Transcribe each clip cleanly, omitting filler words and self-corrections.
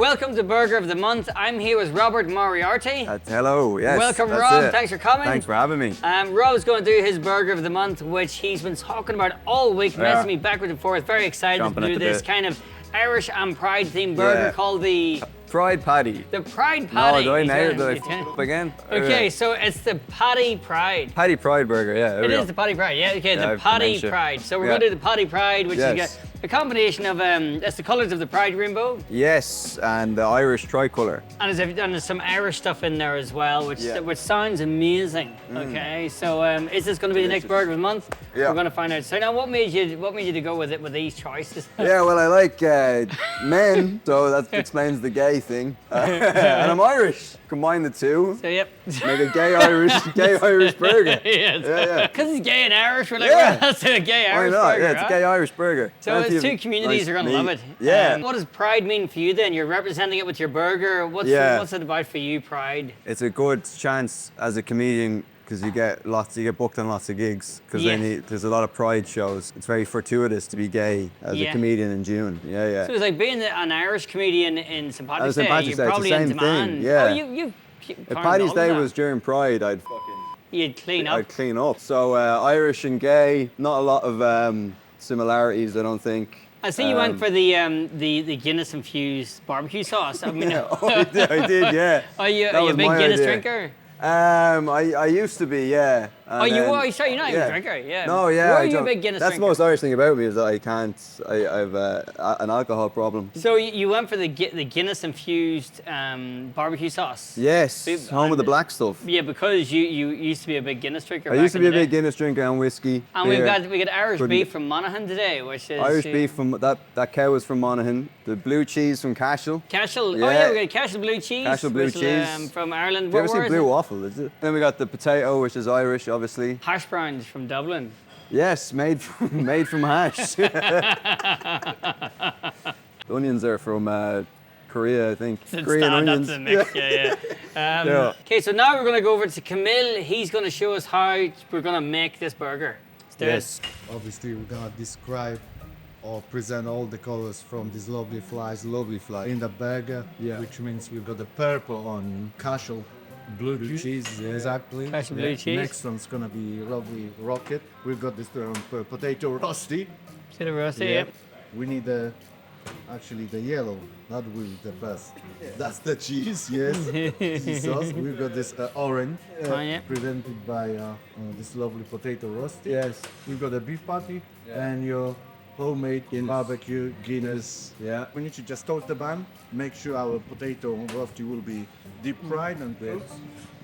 Welcome to Burger of the Month. I'm here with Robert Moriarty. Hello, yes. Welcome, that's Rob. it. Thanks for coming. Thanks for having me. Rob's going to do his Burger of the Month, which he's been talking about all week, messing me backwards and forth. Very excited Chomping to do at the this bit. kind of Irish and Pride themed burger called the Pride Patty. Pride Patty. No, do I nailed it? He's gonna- Up again? Okay, so it's the Patty Pride. Patty Pride burger, yeah. It is the Patty Pride, yeah. Okay, the I've Patty dementia. Pride. So we're Yeah. going to do the Patty Pride, which Yes. is a combination of that's the colours of the Pride rainbow, Yes, and the Irish tricolour. and there's some Irish stuff in there as well, which Yeah. which sounds amazing. Okay, so is this going to be the next Burger of the Month? Yeah. We're going to find out. So now, what made you to go with it with these choices? Yeah, well, I like men, so that explains the gay thing. And I'm Irish. Combine the two, So yep. make a gay Irish burger. Yes. Yeah. Because it's gay and Irish, we're like, Yeah. well, that's a gay Why Irish not? burger. Yeah, it's a huh? gay Irish burger. So Plenty it's of two communities nice are going to love it. meat. Yeah. What does Pride mean for you then? You're representing it with your burger. What's it about for you, Pride? It's a good chance as a comedian because you get booked on lots of gigs because there's a lot of Pride shows. It's very fortuitous to be gay as a comedian in June. Yeah. So it's like being an Irish comedian in St. Patrick's St. Day. Patrick's You're Day, it's probably the in same demand. thing, yeah. Oh, you If Paddy's Day was during Pride, you'd clean up. I'd clean up. So Irish and gay, not a lot of similarities, I don't think. I see you went for the Guinness infused barbecue sauce. I mean, I did, yeah. Are you That a was big my Guinness idea. drinker? I used to be, yeah. Oh, you were? Sorry, you're not even a drinker, yeah. No, yeah. Were you a big Guinness That's drinker? the most Irish thing about me is that I have an alcohol problem. So you went for the Guinness infused barbecue sauce? Yes, home of the black stuff. Yeah, because you used to be a big Guinness drinker. I back used to in be a the big day. Guinness drinker and whiskey. And beer. we got Irish Couldn't- beef from Monaghan today, which is Irish beef from that cow was from Monaghan. The blue cheese from Cashel. Cashel. Yeah. Oh yeah, we got Cashel blue cheese. Cashel blue which is, cheese. from Ireland. Do you ever Where see is blue it? waffle? Is it? Then we got the potato, which is Irish, obviously. Hash browns from Dublin. Yes, made from hash. The onions are from Korea, I think. Korean onions. That's a mix, yeah. Okay, so now we're going to go over to Camille. He's going to show us how we're going to make this burger. Let's do Yes. Obviously, we're gonna describe or present all the colors from these lovely flies in the burger, which means we've got the purple onion, cashel, blue cheese, exactly. Cashel blue cheese. Next one's gonna be lovely rocket. We've got this potato roasty. See the roasty, yeah. We need actually the yellow, that will be the best. That's the cheese, yes. Cheese sauce. We've got this orange, Yeah. presented by this lovely potato roasty. Yes. We've got a beef patty and your homemade barbecue Guinness. Yeah. We need to just toast the bun, make sure our potato roasty will be deep fried and cooked.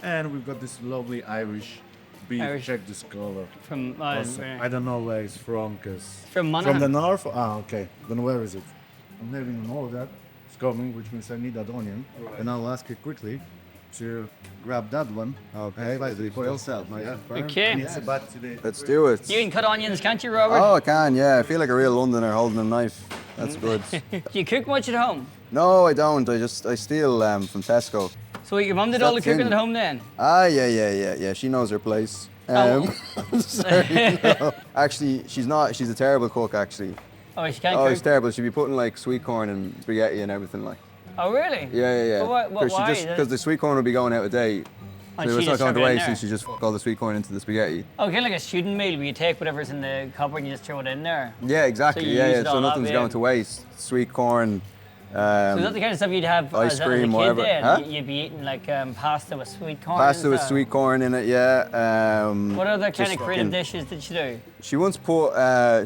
And we've got this lovely Irish beef. Irish. Check this color. From Awesome. I don't know where it's from, because From Monaghan. from the north. Ah, okay. Then where is it? I'm not even know that it's coming, which means I need that onion. And I'll ask you quickly to grab that one. Okay. For yourself, nice and firm. Okay. And it's about today. Let's do it. You can cut onions, can't you, Robert? Oh, I can, yeah. I feel like a real Londoner holding a knife. That's good. Do you cook much at home? No, I don't. I steal from Tesco. So your mum did all the That's cooking in. at home then? Ah, yeah. She knows her place. Sorry, no. Actually, she's not. She's a terrible cook, actually. Oh, she can't Oh, cook? it's terrible. She'd be putting like sweet corn and spaghetti and everything like. Oh, really? Yeah. But why? Because the sweet corn would be going out a day. And So she it's not just going to stuck it in waste, there? so she just fuck all the sweet corn into the spaghetti. Okay, like a student meal where you take whatever's in the cupboard and you just throw it in there. Yeah, exactly. So you yeah, use yeah. it all So up, nothing's yeah. going to waste. Sweet corn. So is that the kind of stuff you'd have ice as a cream, kid whatever. then? Huh? You'd be eating like pasta with sweet corn Pasta and with stuff? sweet corn in it, yeah. What other kind just of creative fucking- dishes did you do? She once put,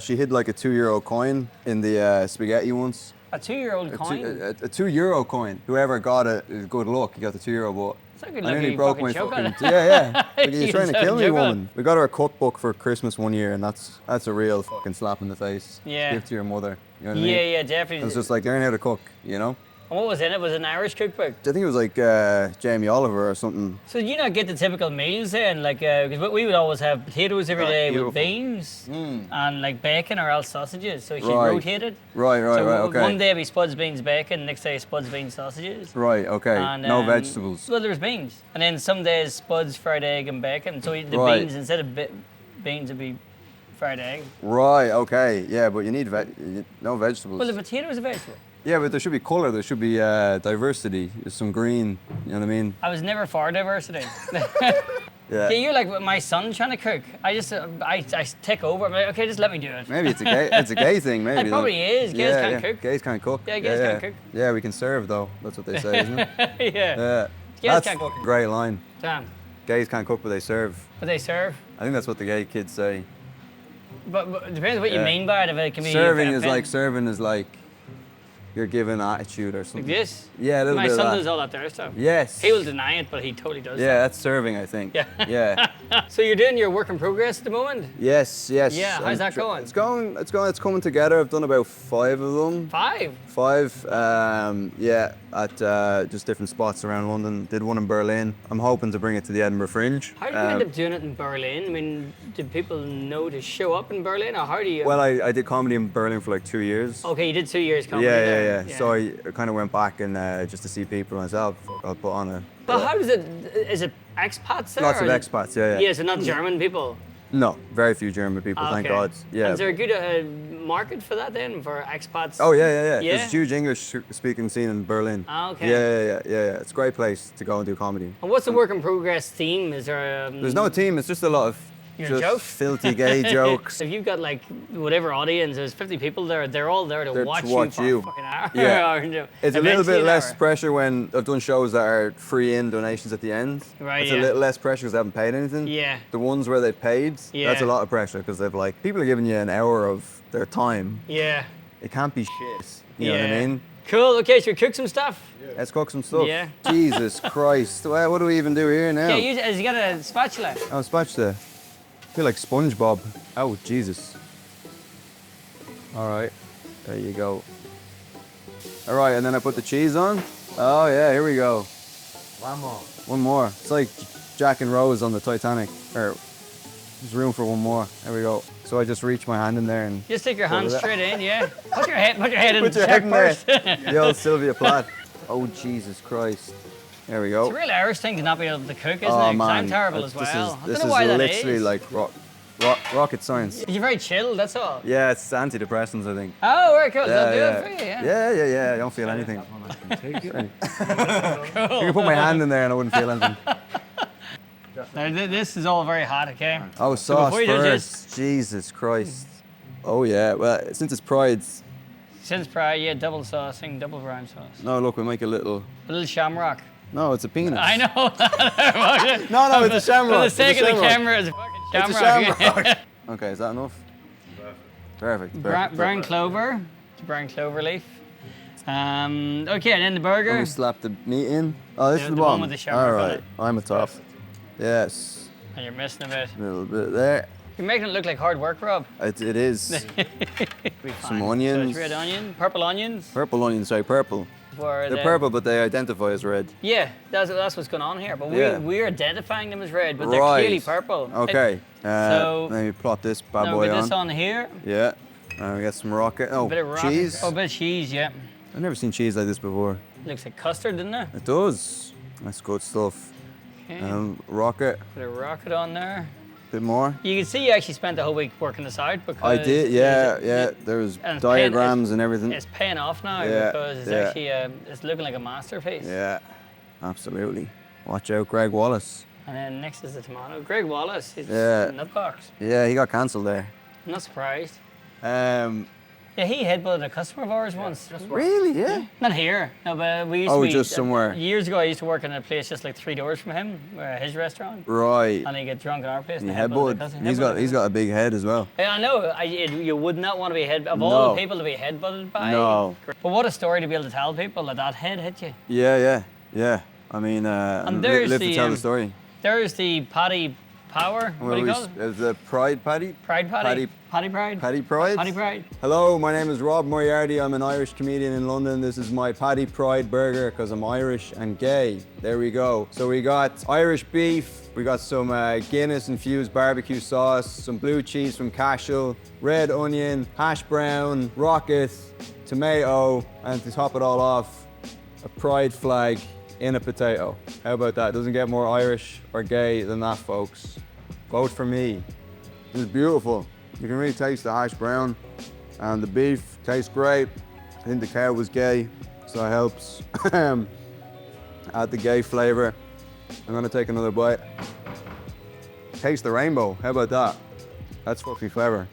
she hid like a €2 coin in the spaghetti once. A 2-year-old coin? A €2 coin. Whoever got it is good luck. You got the €2, but It's like a I nearly lucky broke fucking my choke on fucking. it. Yeah. Like, you're You trying to just kill me, choke on it. woman. We got her a cookbook for Christmas one year, and that's a real fucking slap in the face. Yeah. Give to your mother. You know what I mean? Yeah, definitely. It's just like learn how to cook, you know? And what was in it? Was it an Irish cookbook? I think it was like Jamie Oliver or something. So did you not get the typical meals then? Like, because we would always have potatoes every day beautiful. with beans and like bacon or else sausages. So she Right. rotated. Right, So okay. one day it'd be spuds, beans, bacon. Next day spuds, beans, sausages. Right, okay. And, No vegetables. Well, there was beans. And then some days spuds, fried egg and bacon. So the Right. beans, instead of beans, would be fried egg. Right, okay. Yeah, but you need no vegetables. Well, the potato is a vegetable. Yeah, but there should be colour, there should be diversity. There's some green, you know what I mean? I was never for diversity. Yeah. Yeah, you're like my son trying to cook. I just, I take over. I'm like, okay, just let me do it. Maybe it's a gay thing, maybe. It probably is. Gays can't cook. Gays can't cook. Yeah, gays can't cook. Yeah, we can serve though. That's what they say, isn't it? Yeah. Gays That's can't a cook. great line. Damn. Gays can't cook, but they serve. But they serve. I think that's what the gay kids say. But it depends what you mean by it. If it can be serving is like you're given attitude or something. like this. Yeah, a little My bit of son that. does all that there stuff. Yes. He will deny it, but he totally does. Yeah, that's serving, I think. Yeah. Yeah. So you're doing your work in progress at the moment? Yes. Yeah, how's that going? It's coming together. I've done about 5 of them. 5? 5, yeah, at just different spots around London. Did one in Berlin. I'm hoping to bring it to the Edinburgh Fringe. How did you end up doing it in Berlin? I mean, did people know to show up in Berlin, or how do you? Well, I did comedy in Berlin for like 2 years. Okay, you did 2 years comedy Yeah. there. So I kind of went back and just to see people myself. I'll put on a. But how does it? Is it expats there? Lots of or is it- expats, yeah. Yeah, so not German people. No, very few German people, thank Okay. God. Yeah. And is there a good market for that then, for expats? Oh yeah. Yeah? There's a huge English-speaking scene in Berlin. Ah, okay. Yeah. It's a great place to go and do comedy. And what's the work in progress theme? Is there? There's no team. It's just a lot of Your just jokes? filthy gay jokes. If you've got like whatever audience, there's 50 people there, they're all there to They're watch to you watch for you. a fucking hour. Yeah. or, you know, It's a little eventually bit an less hour. pressure when I've done shows that are free in donations at the end. Right, It's yeah. a little less pressure because they haven't paid anything. Yeah. The ones where they've paid, Yeah. that's a lot of pressure because they've like, people are giving you an hour of their time. Yeah. It can't be shit. You know what I Yeah. mean? Cool. Okay, should we cook some stuff? Let's cook some stuff. Yeah. Jesus Christ. Well, what do we even do here now? Yeah, has you got a spatula? Oh, spatula. I feel like SpongeBob. Oh, Jesus. All right, there you go. All right, and then I put the cheese on. Oh yeah, here we go. One more. One more. It's like Jack and Rose on the Titanic. Or there's room for one more. There we go. So I just reach my hand in there and Just stick your Pull hand it out. straight in, yeah. Put your head in put the your check head in there. first. The old Sylvia Plath. Oh Jesus Christ. There we go. It's a real Irish thing to not be able to cook, isn't it? Oh 'Cause man, I'm terrible as This well. I is don't know why that literally is. like rocket science. You're very chill, that's all. Yeah, it's antidepressants, I think. Oh, very cool. Does that do it for you? Yeah. I don't feel anything. Take it. You can put my hand in there and I wouldn't feel anything. Now, this is all very hot, okay? Oh, sauce before you do first. Jesus Christ. Oh yeah. Well, since it's Pride's. Since prior, yeah, double saucing, double brine sauce. No, look, we make a little. A little shamrock. No, it's a penis. I know. No, it's a shamrock. For the It's a sake of the shamrock. camera, it's a fucking It's shamrock. a shamrock. Okay, is that enough? Perfect. Brown clover. It's a brown clover leaf. Okay, and then the Let burger. me slap the meat in. Oh, this Yeah, is the the one bottom. with the shamrock All on right, it. I'm a top. Yes, And you're missing a bit. a little bit there. You're making it look like hard work, Rob. It is. Be Some fine. So onions. it's red onion, purple onions. Purple onions, sorry, purple. For They're the- purple, but they identify as red. Yeah, that's what's going on here. But Yeah. we're identifying them as red, but they're Right. clearly purple. Okay. So- let me plot this bad Now boy with on. this on here, Yeah. And we got some rocket. Oh, a bit of rocket. cheese. Oh, a bit of cheese, yeah. I've never seen cheese like this before. Looks like custard, doesn't it? It does. That's good stuff. Okay. Rocket. Bit of rocket on there. Bit more. You can see you actually spent the whole week working this out because I did. Yeah. it- There was and it's diagrams and everything. It's paying off now Yeah, because it's yeah. actually it's looking like a masterpiece. Yeah. Absolutely. Watch out, Greg Wallace. And then next is the tomato. Greg Wallace, he's Yeah. nutbox. Yeah, he got cancelled there. I'm not surprised. Um, Yeah, he headbutted a customer of ours once. really? Yeah. Not here. No, but we used Oh, to be, just somewhere. Years ago, I used to work in a place just like 3 doors from him, his restaurant. Right. And he get drunk in our place. And he headbutted the headbutted. customer. And he's got a big head as well. Yeah, I know. You would not want to be of all No. the people to be headbutted by. No. But what a story to be able to tell people that head hit you. Yeah. I mean, and there's live to the, tell the story. There's the Paddy Power. What do you call it? The Pride Paddy? Pride Paddy. Paddy Pride. Paddy Pride? Paddy Pride. Hello, my name is Rob Moriarty. I'm an Irish comedian in London. This is my Paddy Pride burger because I'm Irish and gay. There we go. So we got Irish beef, we got some Guinness infused barbecue sauce, some blue cheese from Cashel, red onion, hash brown, rocket, tomato, and to top it all off, a pride flag in a potato. How about that? Doesn't get more Irish or gay than that, folks. Vote for me. This is beautiful. You can really taste the hash brown and the beef tastes great. I think the cow was gay, so it helps add the gay flavor. I'm gonna take another bite. Taste the rainbow, how about that? That's fucking clever.